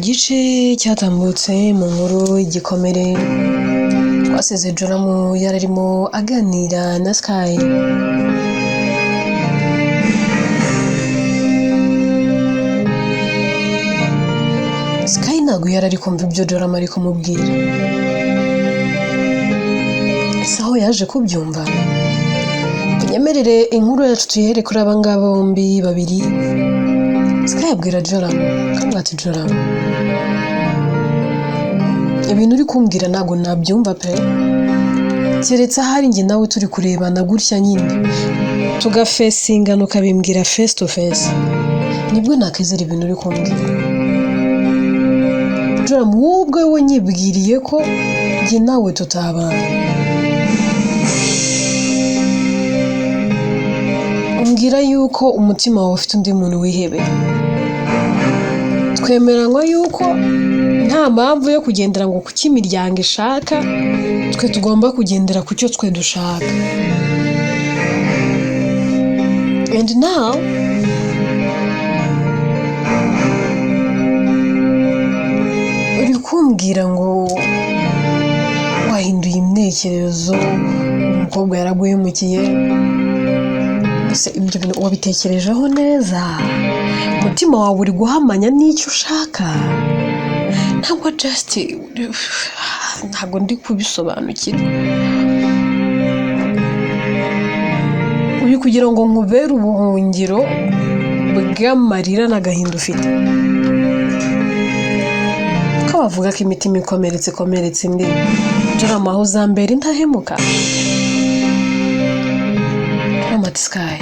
gice cyatambutse mu nkuru igikomere twasize Joram yararimo aganira na Sky. Sky ntabwo yarari kumva ibyo Joram ari kumubwira. Ese aho yaje kubyumva? Tunyemerere inkuru yacu tuyihere kuri abangaba bombi babiri. Sky abwira Joram, kandi ati Joram, ibintu uri kumbwira ntabwo nabyumva pe. Keretse ahari njye nawe turi kurebana gutya nyine tugafesingana ukabimbwira face to face, nibwo nakizera ibintu uri kumbwira. Joram, wubwo we nyibwiriye ko njye nawe tutabana. Umbwira yuko umutima wawe ufite undi muntu wihebeye. Twemeranywa yuko nta mpamvu yo kugendera ngo kuki imiryango ishaka, twe tugomba kugendera ku cyo twe dushaka. And now uri kumbwira ngo wahinduye intekerezo, umukobwa yaraguhemukiye. Ese ibyo bintu wabitekerejeho neza? Umutima wawe uri guhamanya n'icyo ushaka? Ntabwo just ntabwo ndi kubisobanukira. Uri kugira ngo nkubere ubuhungiro bw'amarira n'agahinda ufite. Ko bavuga ko imitima ikomeretse indi. Joram, aho uzambera intahemuka? Joram ati Sky,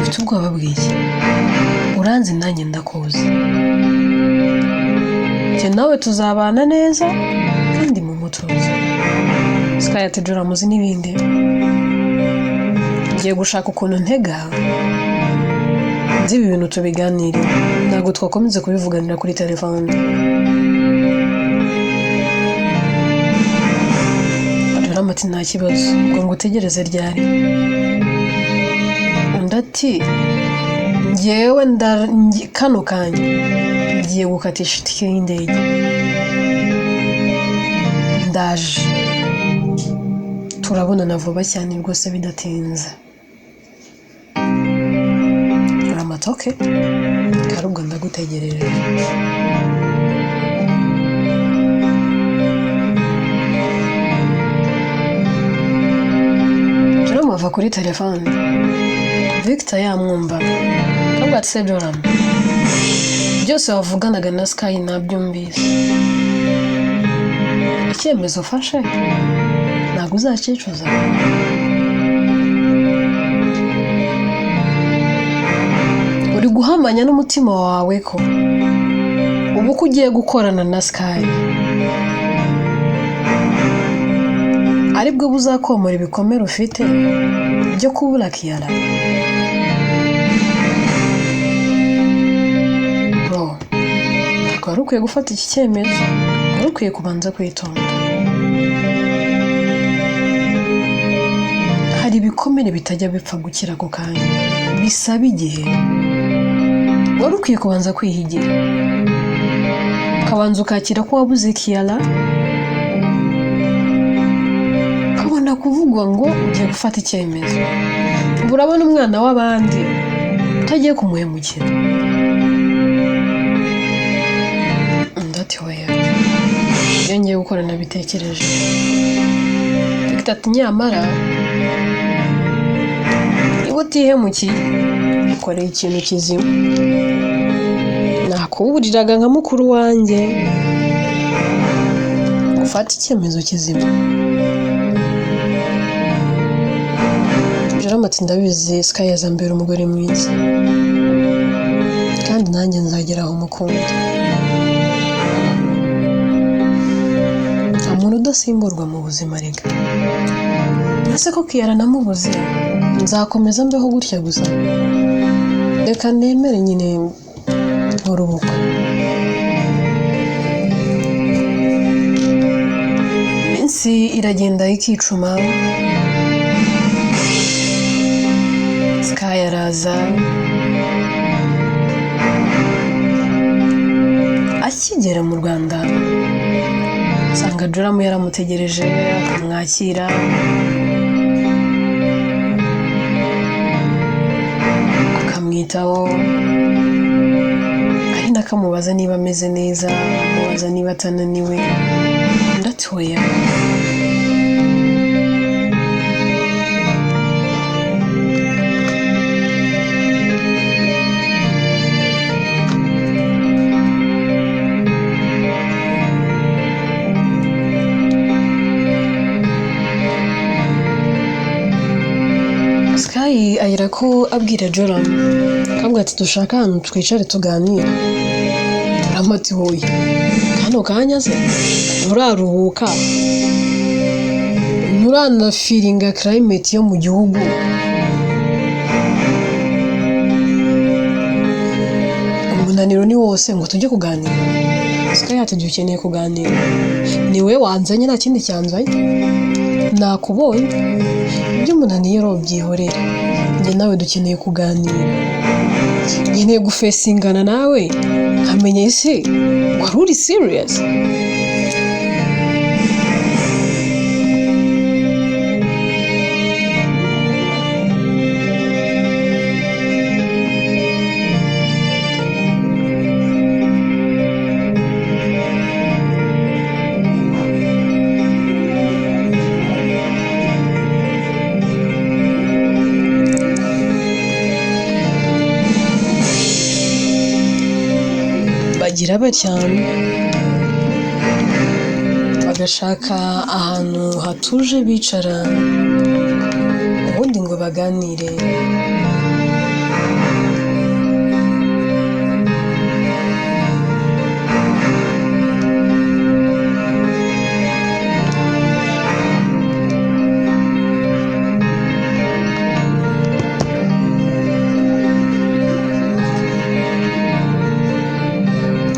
ufite ubwoba bw'iki? Uranzi nanjye ndakuzi. Njye nawe tuzabana neza kandi mu mutuzo. Sky ati Joram, uzi n'ibindi? Ngiye gushaka ukuntu ntega nzi ibi bintu tubiganire, ntabwo twakomeze kubivuganira kuri telefone. Joram ati nta kibazo, ngo ngutegereze ryari? Undi ati njyewe kano kanya ngiye gukatisha itike y'indege, ndaje turabonana vuba cyane rwose bidatinze. Joram ati okay, karubwo ndagutegereje. Joram ava kuri telefone, Victor yamwumva. Kabwa ati se Joram, byose wavuganaga na Sky nabyumvise. Icyemezo ufashe ntabwo uzacyicuza. Uri guhamanya n'umutima wawe ko ubu ko ugiye gukorana na Sky aribwo buzakomora ibikomere ufite byo kubura Kiara. Bro, ntabwo wari ukwiye gufata iki cyemezo, wari ukwiye kubanza kwitonda. Hari ibikomere bitajya bipfa gukira ako kanya, bisaba igihe. Wari ukwiye kubanza kwihigira, ukabanza ukakira ko wabuze Kiara, ukabona kuvugwa ngo ugiye gufata icyemezo. Ubu urabona umwana w'abandi utagiye kumuhemukira. Undi ati hoya, ibyo ngiye gukora nabitekereje. Victor ati nyamara niba utihemukiye ukoreye ikintu kizima, nakuburiraga nka mukuru wanjye ufata icyemezo kizima. Joram ati ndabizi Sky yazambera umugore mwiza, kandi nanjye nzagera aho mukunda. Nta muntu udasimburwa mu buzima rega. Ese ko Kiara namubuze nzakomeza mbeho gutya gusa? Reka nemere nyine nk'urubuga. Iminsi iragenda ikicuma, Sky araza. akigera mu Rwanda asanga Joram yaramutegereje akamwakira akamwitaho ari nakamubaza niba ameze neza amubaza niba atananiwe ndatoya Sky ayira ko abwira Joram kambwa ati dushaka ahantu twicare tuganira amati hoye kano kanya se nturaruhuka nturana feelinga climate yo mu gihugu umunaniro ni wose ngo tujye kuganira Sky ati dukeneye kuganira niwe wanzanye nta kindi cyanzanye nakubonye ibyo umunaniye ro byihorera njye nawe dukeneye kuganira nkeneye gufesingana nawe nkamenye ese wari uri serious bagira bacyane bagashaka ahantu hatuje bicara ubundi ngo baganire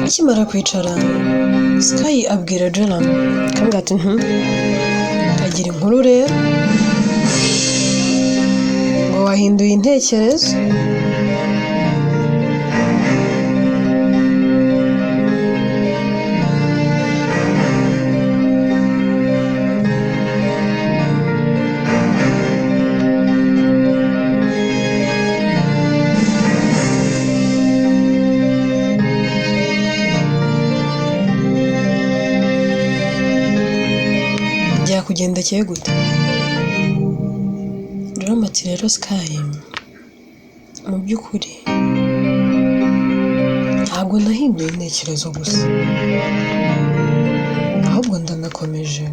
akimara kwicara Sky abwira Joram kambwa ati agira inkuru rero ngo wahinduye intekerezo byakugendekeye gute Joram ati rero Sky mu by'ukuri ntabwo nahinduye intekerezo gusa ahubwo ndanakomeje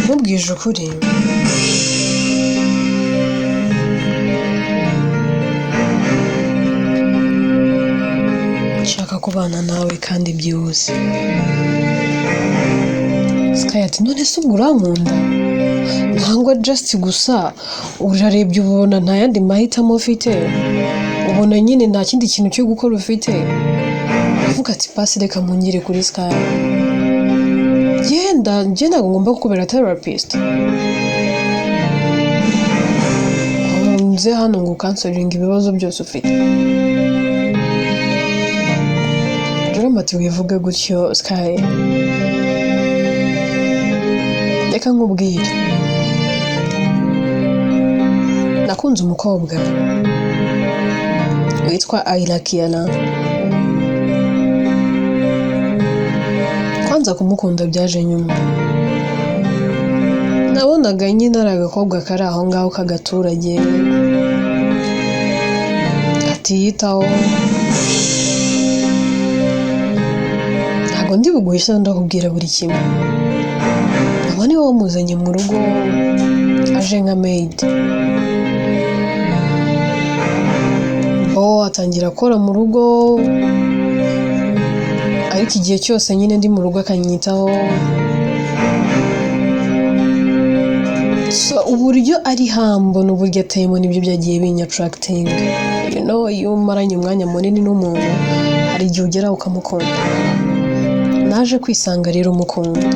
mubwije ukuri nshaka kubana nawe kandi byihuse Sky ati none se ubwo urankunda ntabwo just gusa urarebye ubona nta yandi mahitamo ufite ubona nyine nta kindi kintu cyo gukora ufite avuga ati pasi reka mungire kuri Sky genda ntabwo ngomba kukubera therapist nze hano ngo ukansoringa ibibazo byose ufite Joram ati wivuga gutyo Sky reka nkubwire nakunze umukobwa witwa Ayla Kiana kwanza kumukunda byaje nyuma nabonaga nyine ari agakobwa kari aho ngaho k'agaturage katiyitaho ntabwo ndi buguhisha ndakubwira buri kimwe aba ni wowe wamuzanye mu rugo aje nka maid atangira akora mu rugo ariko igihe cyose nyine ndi mu rugo akanyitaho so uburyo ari hambo n'uburyo ateyemo nibyo byagiye binyattracting iyo umaranye umwanya munini n'umuntu hari igihe ugera ukamukunda naje kwisanga rero umukunda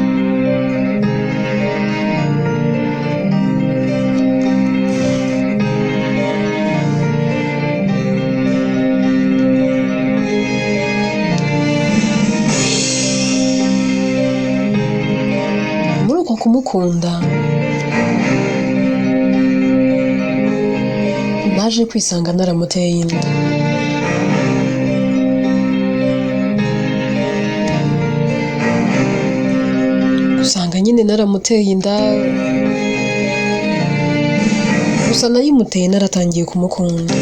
kumukunda naje kwisanga naramuteye inda. Usanga nyine naramuteye inda, gusa nayimuteye naratangiye kumukunda.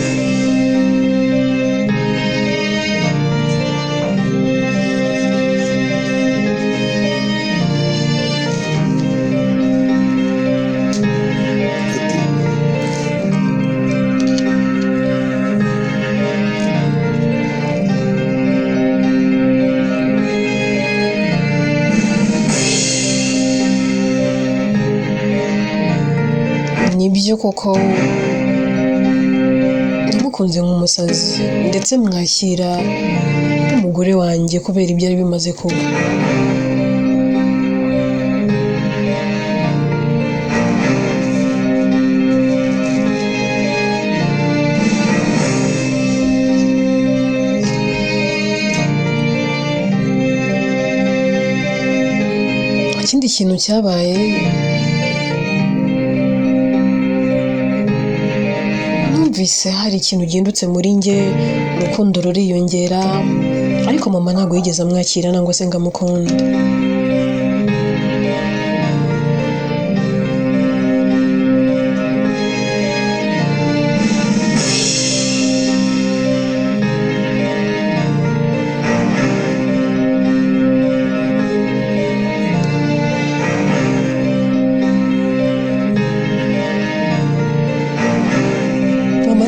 Nibyo koko namukunze nk'umusazi, ndetse mwakira nk'umugore wanjye kubera ibyo ari bimaze kuba. Ikindi kintu cyabaye, numvise hari ikintu gihindutse muri njye, urukundo ruriyongera, ariko mama ntabwo yigeze amwakira nangwa se ngo amukunde.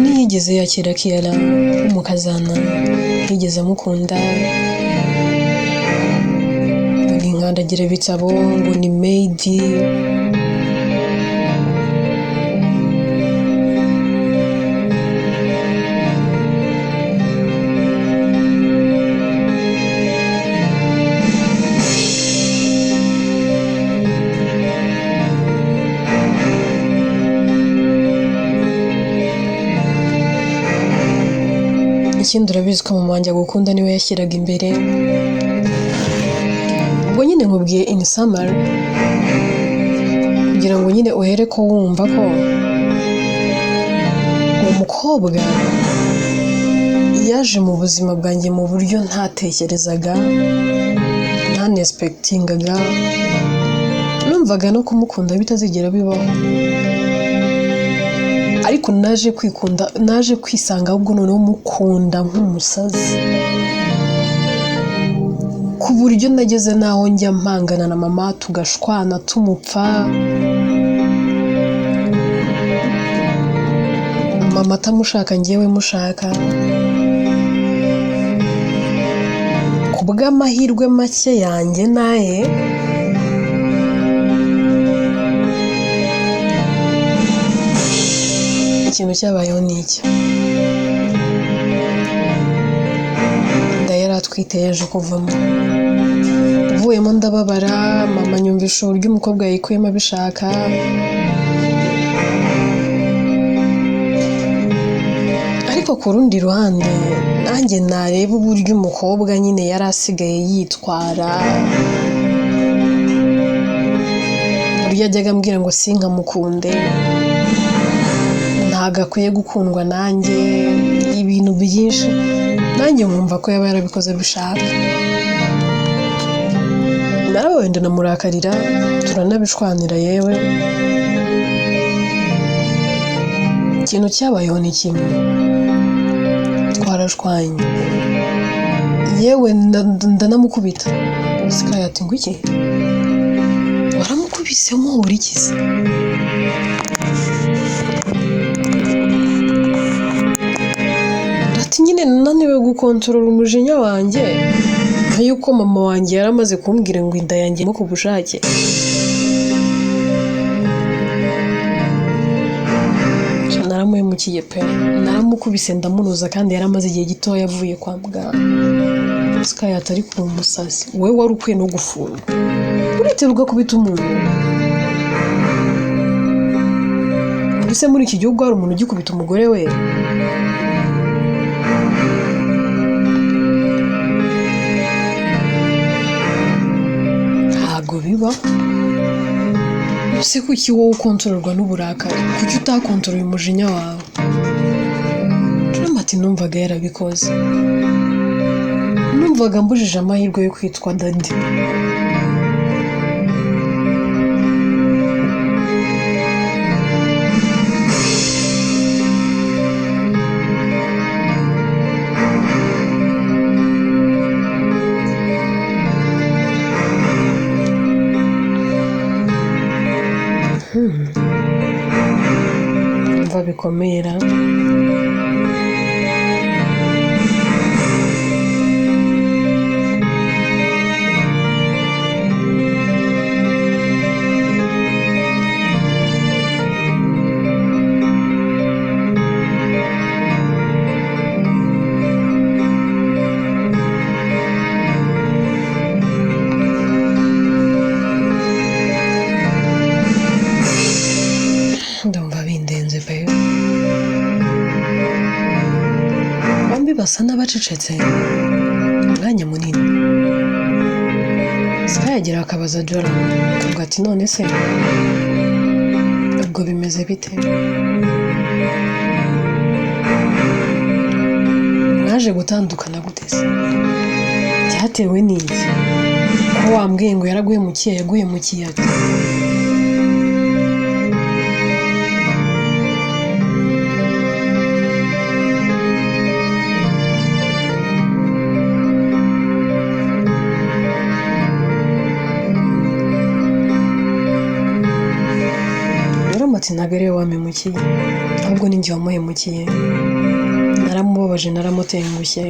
Ntiyigeze yakira Kiara nk'umukazana, ntiyigeze amukunda, ngo inkandagira ibitabo, ngo ni maidi. Ikindi urabizi ko mama wanjye agukunda niwe yashyiraga imbere. Ubwo nyine nkubwiye in summer, kugira ngo nyine uhere ko wumva ko uwo mukobwa yaje mu buzima bwanjye mu buryo ntatekerezaga, ntanespektingaga, numvaga no kumukunda bitazigera bibaho. Ariko naje kwisanga ahubwo noneho mukunda nk'umusazi, ku buryo nageze naho njya mpangana na mama tugashwana tumupfa. Mama atamushaka njyewe mushaka. Ku bw'amahirwe make yanjye naye, ikintu cyabayeho ni iki: inda yari atwite yaje kuvamo. Uvuyemo ndababara, mama nyumvisha uburyo umukobwa yayikuyemo abishaka. Ariko ku rundi ruhande nanjye nareba uburyo umukobwa nyine yari asigaye yitwara, uburyo yajyaga ambwira ngo sinkamukunde, ntabwo akwiye gukundwa nanjye, ibintu byinshi, nanjye nkumva ko yaba yarabikoze abishaka. Narababaye ndanamurakarira, turanabishwanira yewe. Ikintu cyabayeho ni kimwe, twarashwanye, yewe ndanamukubita. Sky ati ngo iki? Waramukubise muhora iki se? Ati nyine nananiwe gukontorora umujinya wanjye, yuko mama wanjye yaramaze kumbwira ngo inda yanjye irimo ku bushake. Naramuhemukiye pe, naramukubise ndamunoza kandi yaramaze igihe gito yavuye kwa muganga. Sky atari ku umusazi, wowe wari ukwiye no gufunga, uriterwa kubita umuntu. Mbese muri iki gihugu hari umuntu ugikubita umugore we? Ntabwo biba. ese kuki wowe ukontororwa n'uburakari kuki utakontorora umujinya wawe Dramati numvaga yarabikoze numvaga mbujije amahirwe yo kwitwa dadi umva bikomera ndumva bindenze pe bombi basa n'abacecetse umwanya munini Sky yagira akabaza Jola akavuga ati none se ubwo bimeze bite mwaje gutandukana gute se byatewe n'iki ko wambwiye ngo yaraguye mu kiyaga yaguye mu kiyaga Dramati ntabwo ariwe wamemukiye ahubwo ni njye wamuhemukiye naramubabaje naramutengushye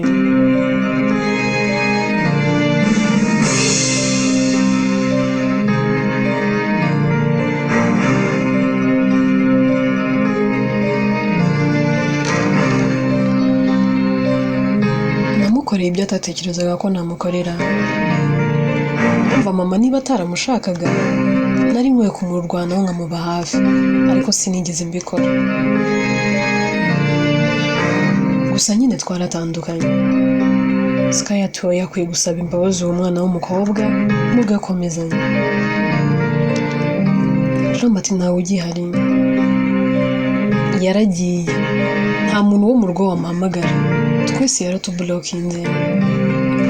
namukoreye ibyo atatekerezaga ko namukorera umva mama niba ataramushakaga nari nkwiye kumurwanaho nkamuba hafi ariko sinigeze mbikora gusa nyine twaratandukanye Sky atoya akwiye gusaba imbabazi uwo mwana w'umukobwa mugakomezanya Dramati ntawe ugihari yaragiye nta muntu wo mu rugo wamuhamagara twese yaratubulokinze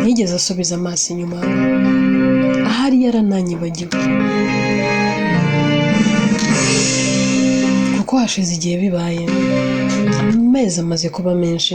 ntiyigeze asubiza amaso inyuma ahari yarananyibagiwe kuko hashize igihe bibaye amezi amaze kuba menshi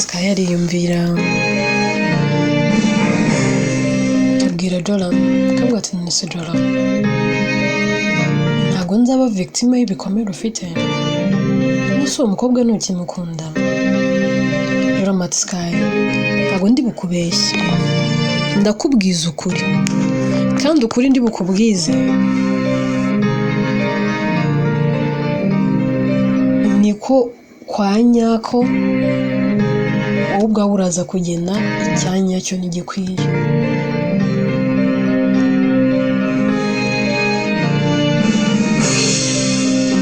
Sky yariyumvira abwira Jola akavuga ati none se Jola ntabwo nzaba victime y'ibikomere ufite nese uwo mukobwa ntukimukunda Dramati Sky ntabwo ndi bukubeshye ndakubwiza ukuri kandi ukuri ndi bukubwize niko kwa nyako wowe ubwawe uraza kugena icyanya cyo ntigikwiye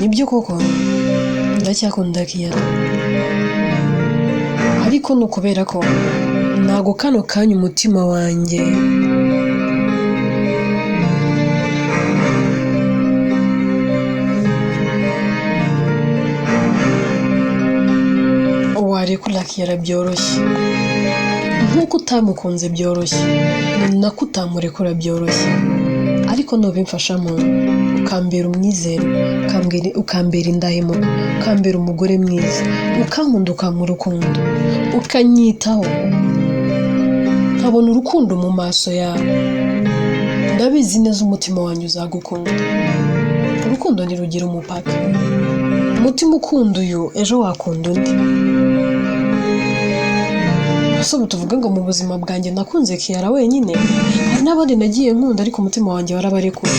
nibyo koko ndacyakunda Kiyana ariko ni ukubera ko ntago kano kanya umutima wanjye warekura Kiyana byoroshye nkuko utamukunze byoroshye ni nako utamurekura byoroshye ariko nubimfashamo ukambera umwizero ukambera indahemuka, ukambera umugore mwiza, ukankunda ukampa urukundo, ukanyitaho, nkabona urukundo mu maso yawe. Ndabizi neza umutima wanjye uzagukunda. Urukundo ntirugira umupaka. Umutima ukunda uyu ejo wakunda undi. Ese ubu tuvuga ngo mu buzima bwanjye nakunze Kiara wenyine, hari n'abandi nagiye nkunda ariko umutima wanjye warabarekuye.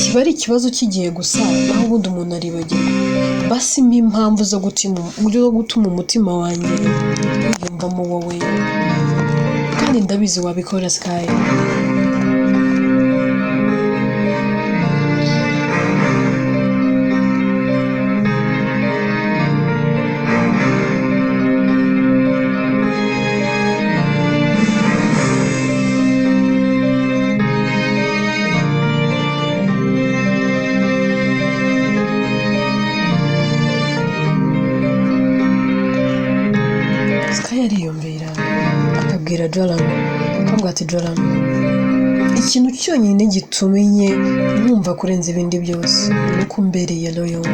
Kiba ari ikibazo cy'igihe gusa, naho ubundi umuntu aribagirwa. Basi mpa impamvu zo gutuma umutima wanjye wiyumvamo wowe, kandi ndabizi wabikora Sky. Yariyumvira akabwira Joram, akavuga ati Joram, ikintu cyonyine gitumye nkumva kurenza ibindi byose ni uko umbereye loyal.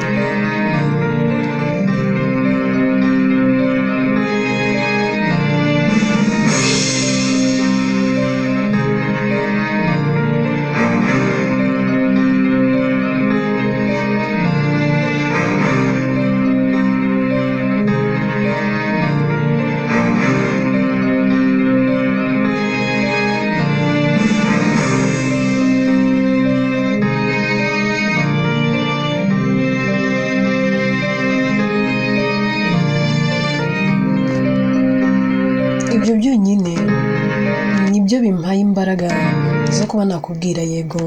Ibyo byonyine nibyo bimpaye imbaraga zo kuba nakubwira yego.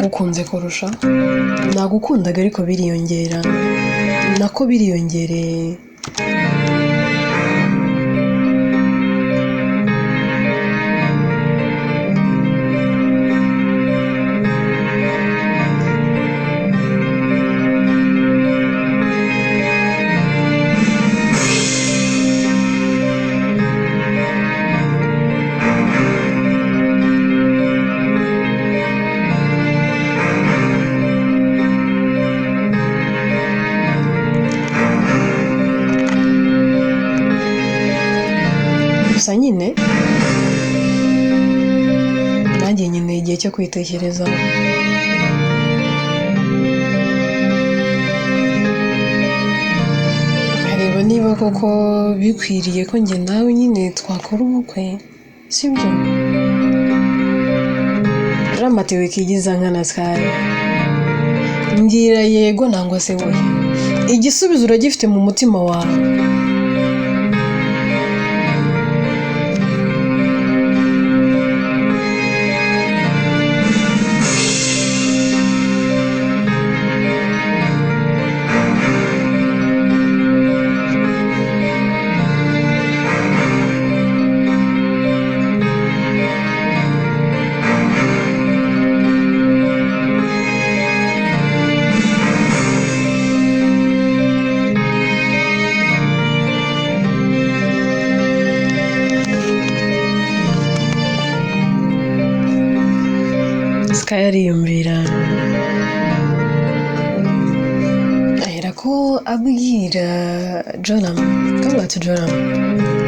Gukunze kurusha nagukundaga ariko biriyongera, nako biriyongereye. Gusa nyine nanjye nkeneye igihe cyo kwitekerezaho. Nkareba niba koko bikwiriye ko njye nawe nyine twakora ubukwe, sibyo? Ramate wikigiza nkana Sky. Mbwira yego nangwa se wowe. Igisubizo uragifite mu mutima wawe. Sky yariyumvira, aherako abwira Joram, akavuga ati Joram,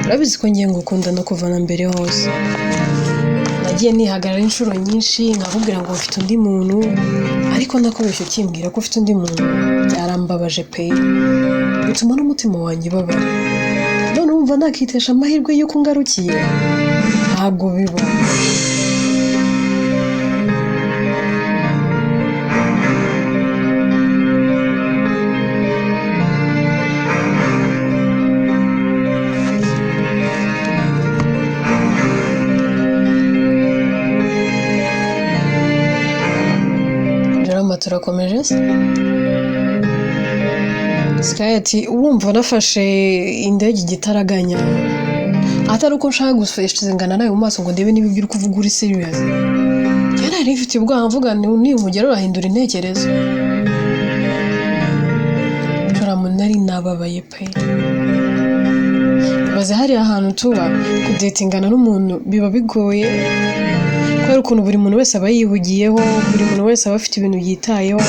urabizi ko ngiye ngukunda no kuva na mbere hose. Nagiye nihagarara inshuro nyinshi nkakubwira ngo ufite undi muntu, ariko nakubeshye ukimbwira ko ufite undi muntu. Byarambabaje pe, bituma n'umutima wanjye ubabara. None wumva nakitesha amahirwe y'uko ngarukiye? Ntabwo biba. Turakomeje se? Sky ati urumva nafashe indege igitaraganya, atari uko nshaka gusfeshingana nawe mu maso ngo ndebe niba ibyo uri kuvuga uri serious. Yari rifite ubwo mvuga ni umugero urahindura intekerezo. Nari nababaye pe. Baze hari ahantu tuba kudatingana n'umuntu biba bigoye kubera ukuntu buri muntu wese aba yihugiyeho, buri muntu wese aba afite ibintu yitayeho,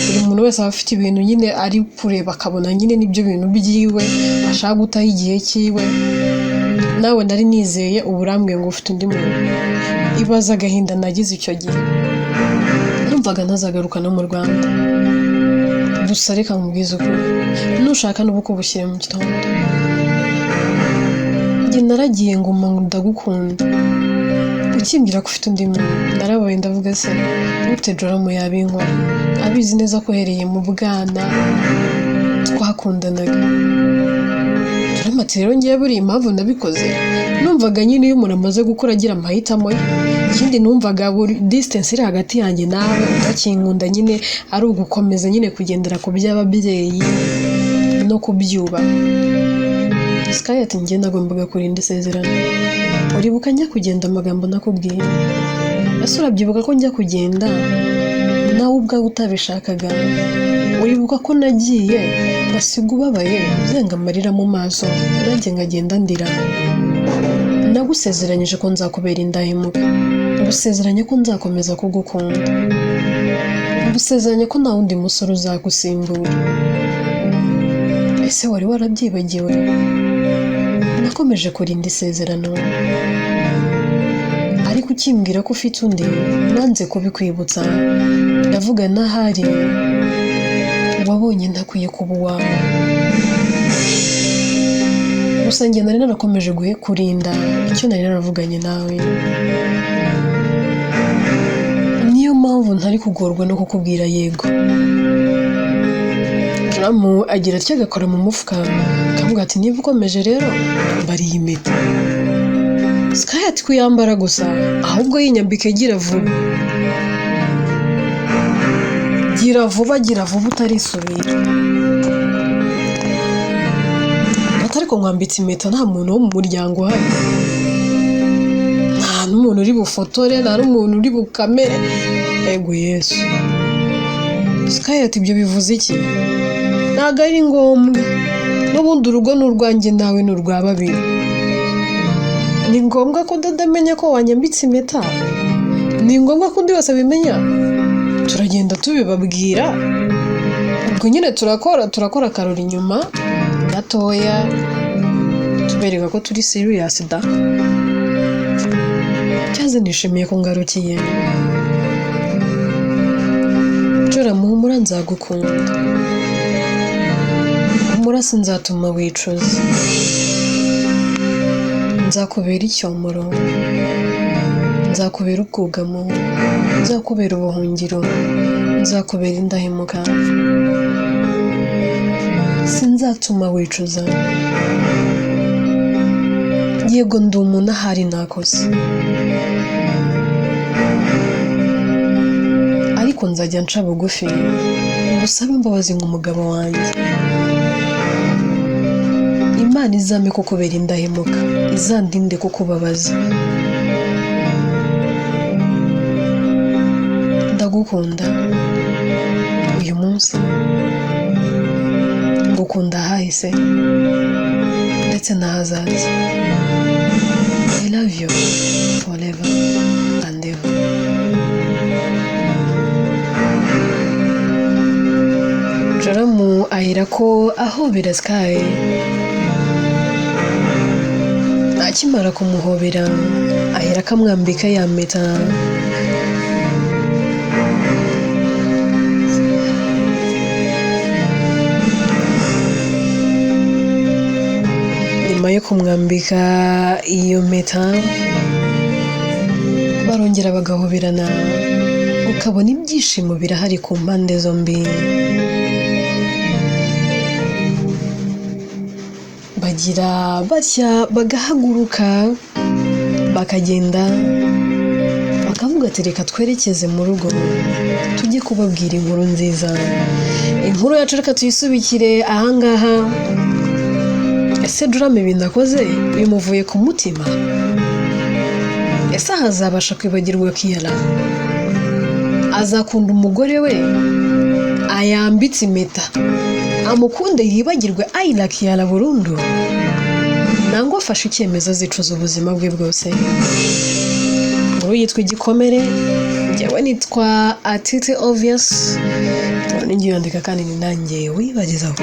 buri muntu wese aba afite ibintu nyine ari kureba akabona nyine nibyo bintu byiwe ashaka gutaha igihe cyiwe. Nawe nari nizeye uburambwe ngo ufite undi muntu. Ibaza agahinda nagize icyo gihe. Numvaga ntazagaruka no mu Rwanda. Gusa reka nkubwize ukuri, nushaka n'ubuko bushyire mu gitondo. Njye naragiye ngo ndagukunda. Ukimbwira ko ufite undi muntu, narabaye ndavuga se gute Joramu yabinkora, abizi neza ko hereye mu bwana twakundanaga. Joramu ati rero ngiye buri impamvu nabikoze, numvaga nyine iyo umuntu amaze gukura agira amahitamo ye. Ikindi numvaga buri distance iri hagati yanjye nawe utakinkunda nyine ari ugukomeza nyine kugendera ku by'ababyeyi no kubyuba. Sky ati njye nagombaga kurinda isezerano. Uribuka njya kugenda amagambo nakubwiye? Ese urabyibuka ko njya kugenda nawe ubwawe utabishakaga? Uribuka ko nagiye ngasiga ubabaye uzenga amarira mu maso nanjye ngagenda ndira? Nagusezeranyije ko nzakubera indahemuka. Ngusezeranye ko nzakomeza kugukunda. Ngusezeranye ko nta wundi musore uzagusimbura. Ese wari warabyibagiwe? Nakomeje kurinda isezerano, ariko ukimbwira ko ufite undi nanze kubikwibutsa. Ndavuga n'ahari wabonye ntakwiye kuba uwawe. Gusa njye nari narakomeje kurinda icyo nari naravuganye nawe. Niyo mpamvu ntari kugorwa no kukubwira yego. Joramu agira atya agakora mu mufuka akavuga ati niba ukomeje rero mbariye impeta. Sky ati kuyambara gusa ahubwo yinyambike gira vuba. Gira vuba utarisubira. Ariko nkwambitse impeta nta muntu wo mu muryango uhari, nta n'umuntu uri bufotore, nta n'umuntu uri bukamere. Ego Yesu. Sky ati ibyo bivuze iki? Ntago ari ngombwa, n'ubundi urugo n'urwanjye nawe n'urwa babiri. Ni ngombwa ko ndamenya ko wanyambitse impeta? Ni ngombwa ko undi wese abimenya? Turagenda tubibabwira, ubwo nyine turakora akarori inyuma gatoya tubereka ko turi serious da. Cyaze nishimiye ko ngarukiye. Joramu humura nzagukunda. Humura sinzatuma wicuza. Nzakubera icyomoro, nzakubera ubwugamo, nzakubera ubuhungiro, nzakubera indahemuka. Sinzatuma wicuza. Yego ndi umuntu ahari nakoze, ariko nzajya nca bugufi ngusabe imbabazi nk'umugabo wanjye. Imana izame kukubera indahemuka, izandinde kukubabaza. Ndagukunda uyu munsi, ngukunda ahahise ndetse n'ahazaza. I love you forever and ever. Joramu ahera ko ahobera Sky. Akimara kumuhobera ahera akamwambika ya mpeta. Nyuma yo kumwambika iyo mpeta barongera bagahoberana, ukabona ibyishimo birahari ku mpande zombi. Bagira batya bagahaguruka bakagenda bakavuga ati reka twerekeze mu rugo tujye kubabwira inkuru nziza. Inkuru yacu reka tuyisubikire ahangaha, ese drama ibintu akoze bimuvuye ku mutima? Ese hazabasha kwibagirwa Kiara? Azakunda umugore we ayambitse impeta amukunde yibagirwe Ayla Kiara burundu? Nangwa afashe icyemezo azicuza ubuzima bwe bwose? Ngo yitwa Igikomere, njyewe nitwa Atiti Obvious, ninjye yandika kandi ni nanjye wibagizaho.